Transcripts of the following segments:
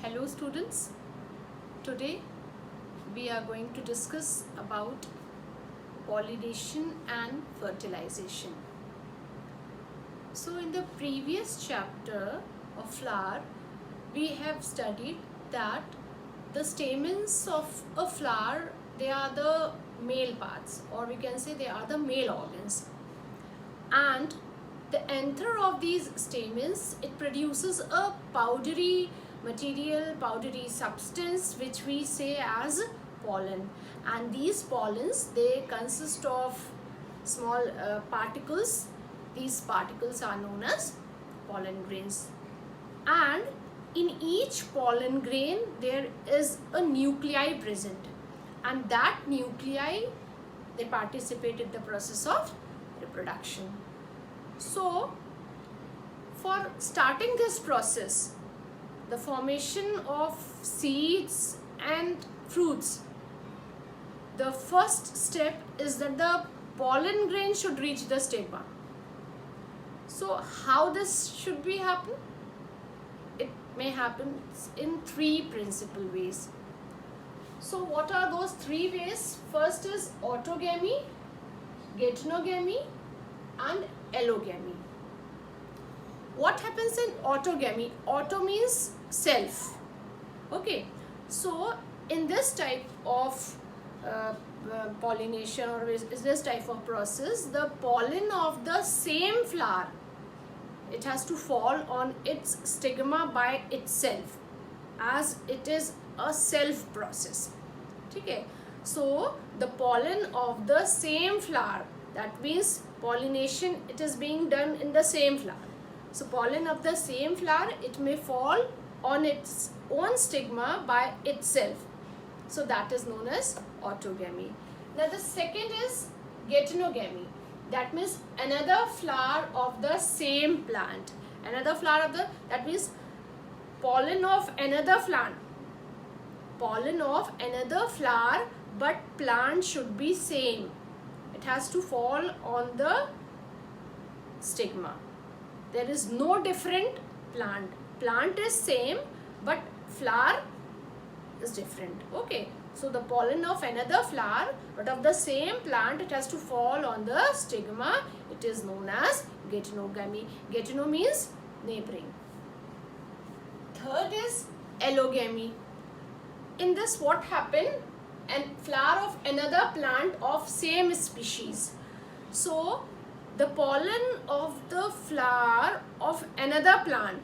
Hello students, today we are going to discuss about pollination and fertilization. So in the previous chapter of flower, we have studied that the stamens of a flower, they are the male parts, or we can say they are the male organs, and the anther of these stamens, it produces a powdery material, powdery substance which we say as pollen, and these pollens, they consist of small particles. These particles are known as pollen grains, and in each pollen grain there is a nuclei present, and that nuclei, they participate in the process of reproduction. So for starting this process, the formation of seeds and fruits, the first step is that the pollen grain should reach the stigma. So how this should be happen? It may happen in three principal ways. So what are those three ways? First is autogamy, geitonogamy and allogamy. What happens in autogamy? Auto means self. Okay, so in this type of pollination, or is this type of process, the pollen of the same flower, it has to fall on its stigma by itself, as it is a self process. Okay, so the pollen of the same flower, that means pollination, it is being done in the same flower. So pollen of the same flower, it may fall on its own stigma by itself. So that is known as autogamy. Now the second is geitonogamy. That means another flower of the same plant. Another flower of the, that means pollen of another plant. Pollen of another flower, but plant should be same. It has to fall on the stigma. There is no different plant. Plant is same, but flower is different. Okay, so the pollen of another flower, but of the same plant, it has to fall on the stigma. It is known as geitonogamy. Geitono means neighboring. Third is allogamy. In this, what happened? An flower of another plant of same species. So the pollen of the flower of another plant,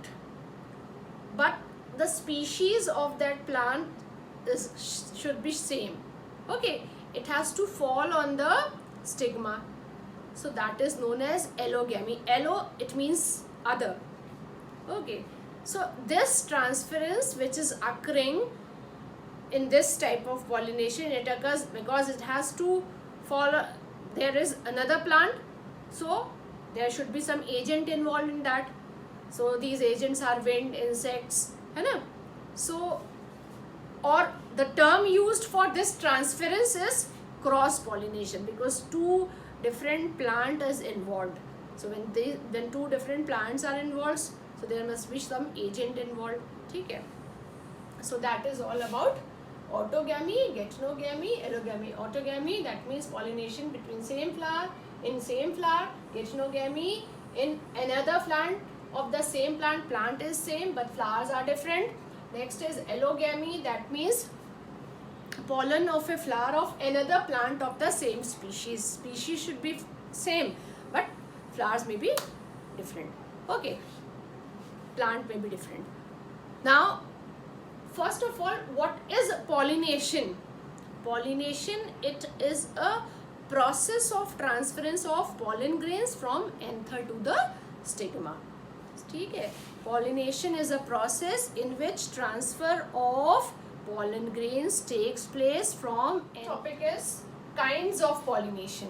but the species of that plant should be same. Okay, it has to fall on the stigma. So that is known as allogamy. Allo, it means other. Okay, so this transference which is occurring in this type of pollination, it occurs because it has to follow, there is another plant, so there should be some agent involved in that. So these agents are wind, insects, है ना? So, or the term used for this transference is cross pollination, because two different plant is involved. So when two different plants are involved, so there must be some agent involved. Okay? So that is all about autogamy, geitonogamy, allogamy. Autogamy, that means pollination between same flower, in same flower. Geitonogamy, in another plant of the same plant, plant is same but flowers are different. Next is allogamy, that means pollen of a flower of another plant of the same species. Species should be same but flowers may be different. Okay, plant may be different. Now first of all, what is pollination? Pollination, it is a process of transference of pollen grains from anther to the stigma. Okay? Pollination is a process in which transfer of pollen grains takes place from. Topic is kinds of pollination.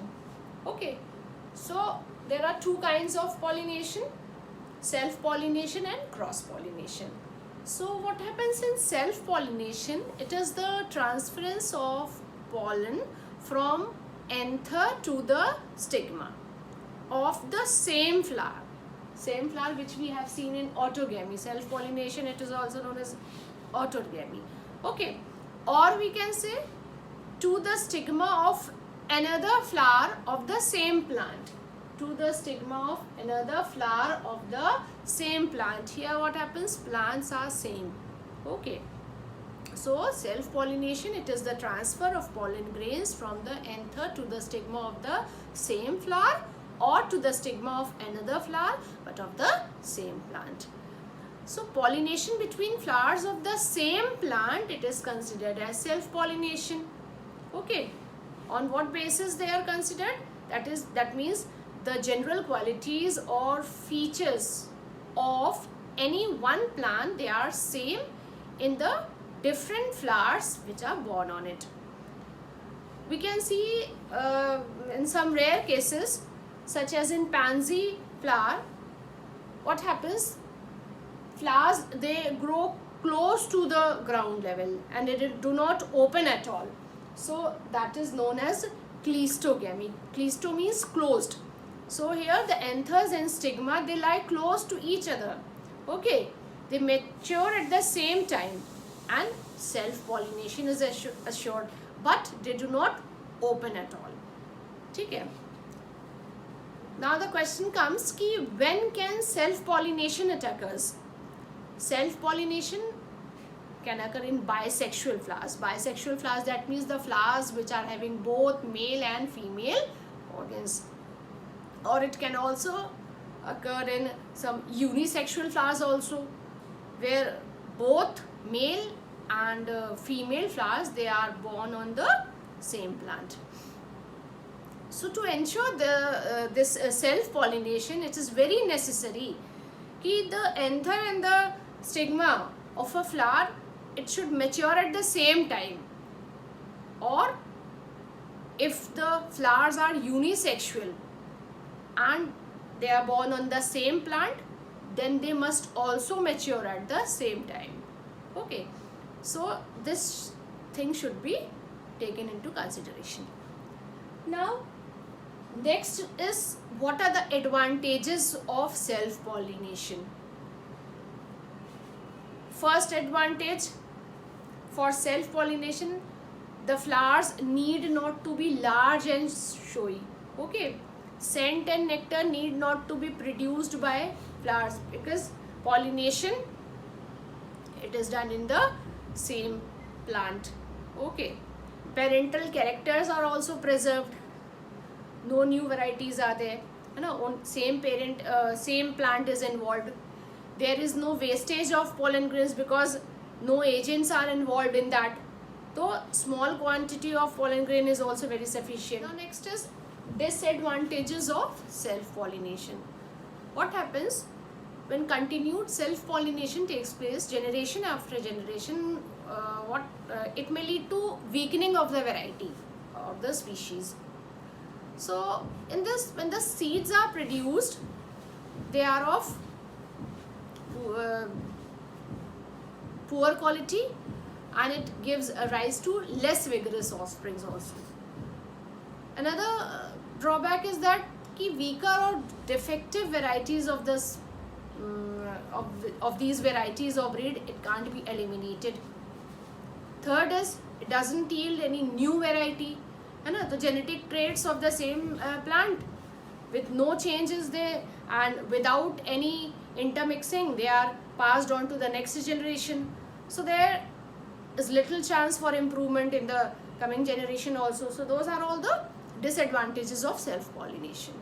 Okay, so there are two kinds of pollination: self-pollination and cross-pollination. So what happens in self-pollination? It is the transference of pollen from anther to the stigma of the same flower. Same flower which we have seen in autogamy. Self-pollination, it is also known as autogamy. Okay, or we can say to the stigma of another flower of the same plant. To the stigma of another flower of the same plant. Here what happens? Plants are same. Okay. So self-pollination, it is the transfer of pollen grains from the anther to the stigma of the same flower or to the stigma of another flower but of the same plant. So pollination between flowers of the same plant, it is considered as self-pollination. Okay. On what basis they are considered? That means the general qualities or features of any one plant, they are same in the different flowers which are born on it. We can see in some rare cases, such as in pansy flower, what happens? Flowers, they grow close to the ground level and they do not open at all. So that is known as cleistogamy. Cleisto means closed. So here the anthers and stigma, they lie close to each other. Okay, they mature at the same time and self-pollination is assured, but they do not open at all. Okay. Now the question comes ki when can self-pollination occurs? Self-pollination can occur in bisexual flowers. Bisexual flowers, that means the flowers which are having both male and female organs. Or it can also occur in some unisexual flowers also, where both male and female flowers, they are born on the same plant. So to ensure this self-pollination, it is very necessary that the anther and the stigma of a flower, it should mature at the same time. Or if the flowers are unisexual and they are born on the same plant, then they must also mature at the same time. Okay, so this thing should be taken into consideration. Now next is, what are the advantages of self-pollination? First advantage, for self-pollination, the flowers need not to be large and showy. Okay, scent and nectar need not to be produced by flowers, because pollination, it is done in the same plant. Okay, parental characters are also preserved. No new varieties are there. Same parent, same plant is involved. There is no wastage of pollen grains because no agents are involved in that. So small quantity of pollen grain is also very sufficient. Now next is disadvantages of self-pollination. What happens when continued self-pollination takes place generation after generation? It may lead to weakening of the variety of the species. So in this, when the seeds are produced, they are of poor quality and it gives a rise to less vigorous offsprings also. Another drawback is that weaker or defective varieties of this of these varieties of breed, it can't be eliminated. Third is, it doesn't yield any new variety. The genetic traits of the same plant with no changes there and without any intermixing, they are passed on to the next generation. So there is little chance for improvement in the coming generation also. So those are all the disadvantages of self-pollination.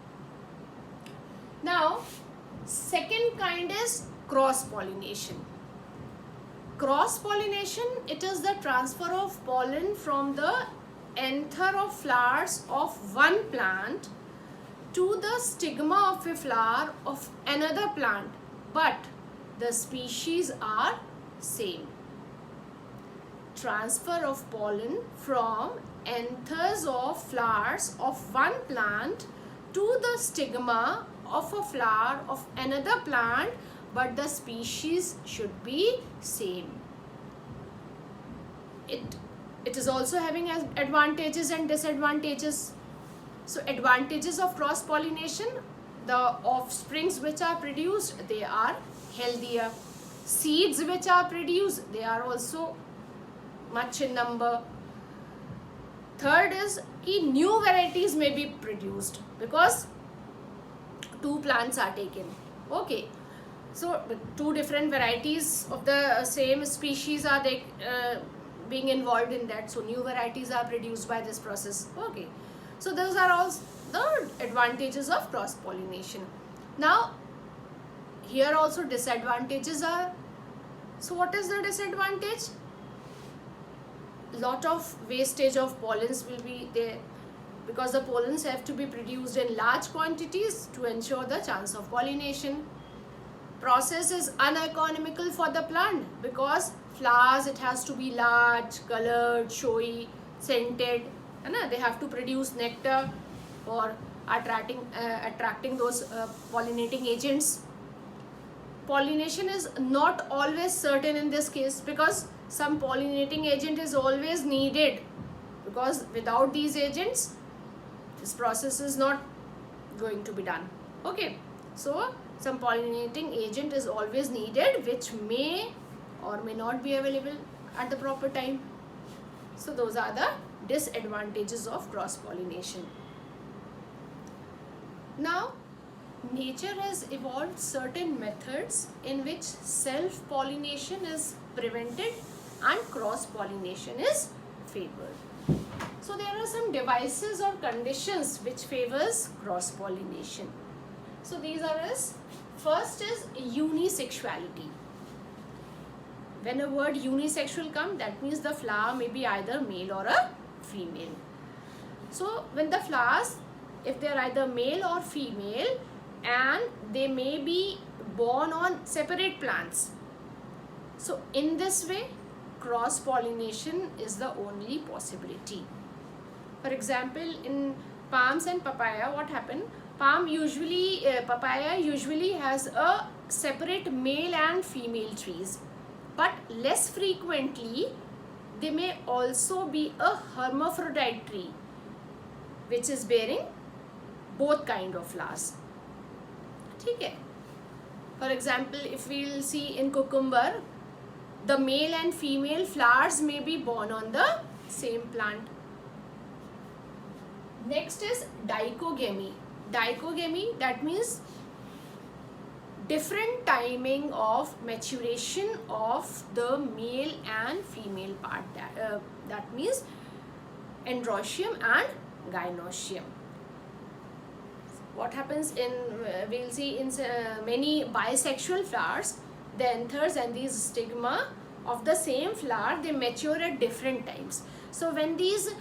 Now second kind is cross-pollination. Cross-pollination, it is the transfer of pollen from the anther of flowers of one plant to the stigma of a flower of another plant, but the species are same. Transfer of pollen from anthers of flowers of one plant to the stigma of a flower of another plant, but the species should be same. It is also having advantages and disadvantages. So advantages of cross pollination, the offsprings which are produced, they are healthier. seeds which are produced, they are also much in number. Third is कि new varieties may be produced because two plants are taken. Okay, so two different varieties of the same species are being involved in that, so new varieties are produced by this process. Okay, so those are all the advantages of cross pollination. Now here also disadvantages are. So what is the disadvantage? Lot of wastage of pollens will be there because the pollens have to be produced in large quantities to ensure the chance of pollination. Process is uneconomical for the plant because flowers, it has to be large, colored, showy, scented, and they have to produce nectar for attracting those pollinating agents. Pollination is not always certain in this case because some pollinating agent is always needed, because without these agents this process is not going to be done. Okay, so some pollinating agent is always needed which may or may not be available at the proper time. So those are the disadvantages of cross pollination. Now nature has evolved certain methods in which self pollination is prevented and cross pollination is favored. So there are some devices or conditions which favors cross pollination. So these are as first is unisexuality. When a word unisexual comes, that means the flower may be either male or a female. So when the flowers, if they are either male or female, and they may be born on separate plants, so in this way cross pollination is the only possibility. For example, in palms and papaya, what happened? Papaya usually has a separate male and female trees, but less frequently they may also be a hermaphrodite tree which is bearing both kind of flowers. Okay. For example, if we'll see in cucumber, the male and female flowers may be born on the same plant. Next is dichogamy. Dichogamy, that means different timing of maturation of the male and female part. That means androecium and gynoecium. What happens in, we'll see in many bisexual flowers, the anthers and these stigma of the same flower, they mature at different times. So when these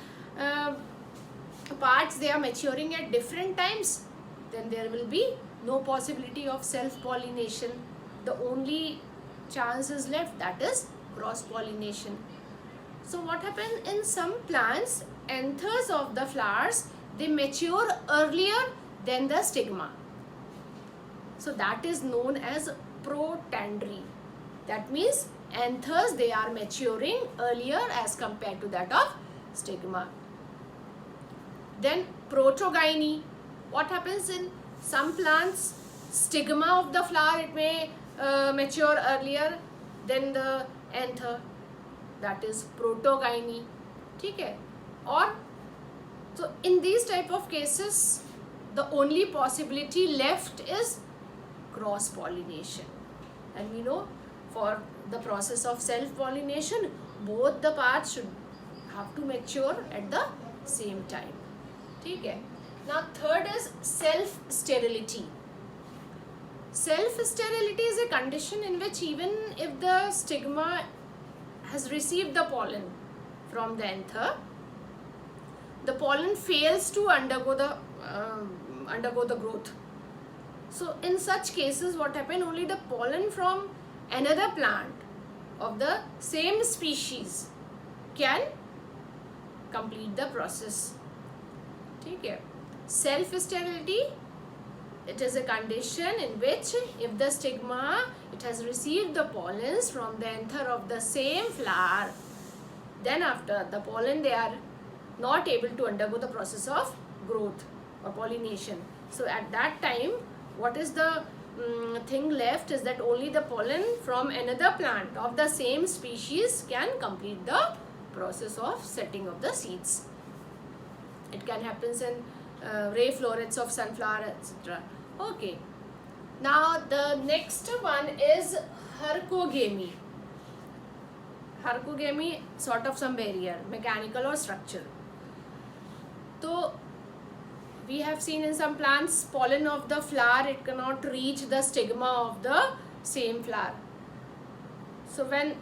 parts, they are maturing at different times, then there will be no possibility of self-pollination. The only chance is left, that is cross-pollination. So what happens in some plants, anthers of the flowers, they mature earlier than the stigma. So that is known as protandry. That means anthers, they are maturing earlier as compared to that of stigma. Then protogyny. What happens in some plants, stigma of the flower, it may mature earlier than the anther. That is protogyny. Okay? Or so in these type of cases, the only possibility left is cross pollination. And we know for the process of self pollination, both the parts should have to mature at the same time. Okay? Now third is self sterility. Self sterility is a condition in which even if the stigma has received the pollen from the anther, the pollen fails to undergo the growth. So in such cases, what happens? Only the pollen from another plant of the same species can complete the process. Okay. Self sterility, it is a condition in which if the stigma, it has received the pollens from the anther of the same flower, then after the pollen, they are not able to undergo the process of growth or pollination. So at that time, what is the thing left is that only the pollen from another plant of the same species can complete the process of setting of the seeds. It can happen in ray florets of sunflower, etc. Okay. Now the next one is hercogamy. Hercogamy, sort of some barrier, mechanical or structural. So we have seen in some plants, pollen of the flower, it cannot reach the stigma of the same flower. So when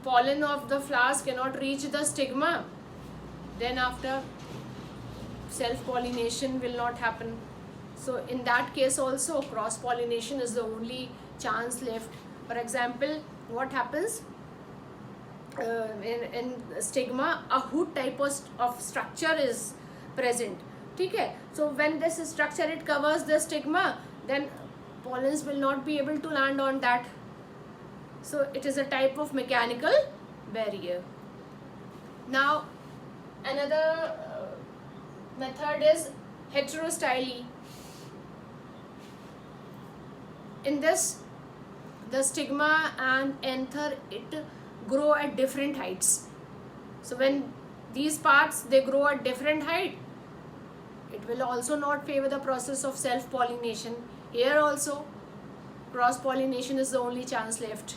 pollen of the flowers cannot reach the stigma, then after self-pollination will not happen. So in that case also, cross-pollination is the only chance left. For example, what happens in stigma, a hood type of structure is present. Okay, so when this structure it covers the stigma, then pollens will not be able to land on that. So it is a type of mechanical barrier. Now another method is heterostyle. In this, the stigma and anther, it grow at different heights. So when these parts they grow at different height, it will also not favor the process of self-pollination. Here also cross-pollination is the only chance left.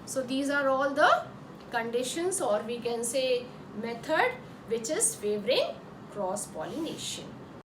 So these are all the conditions, or we can say method, which is favoring cross-pollination.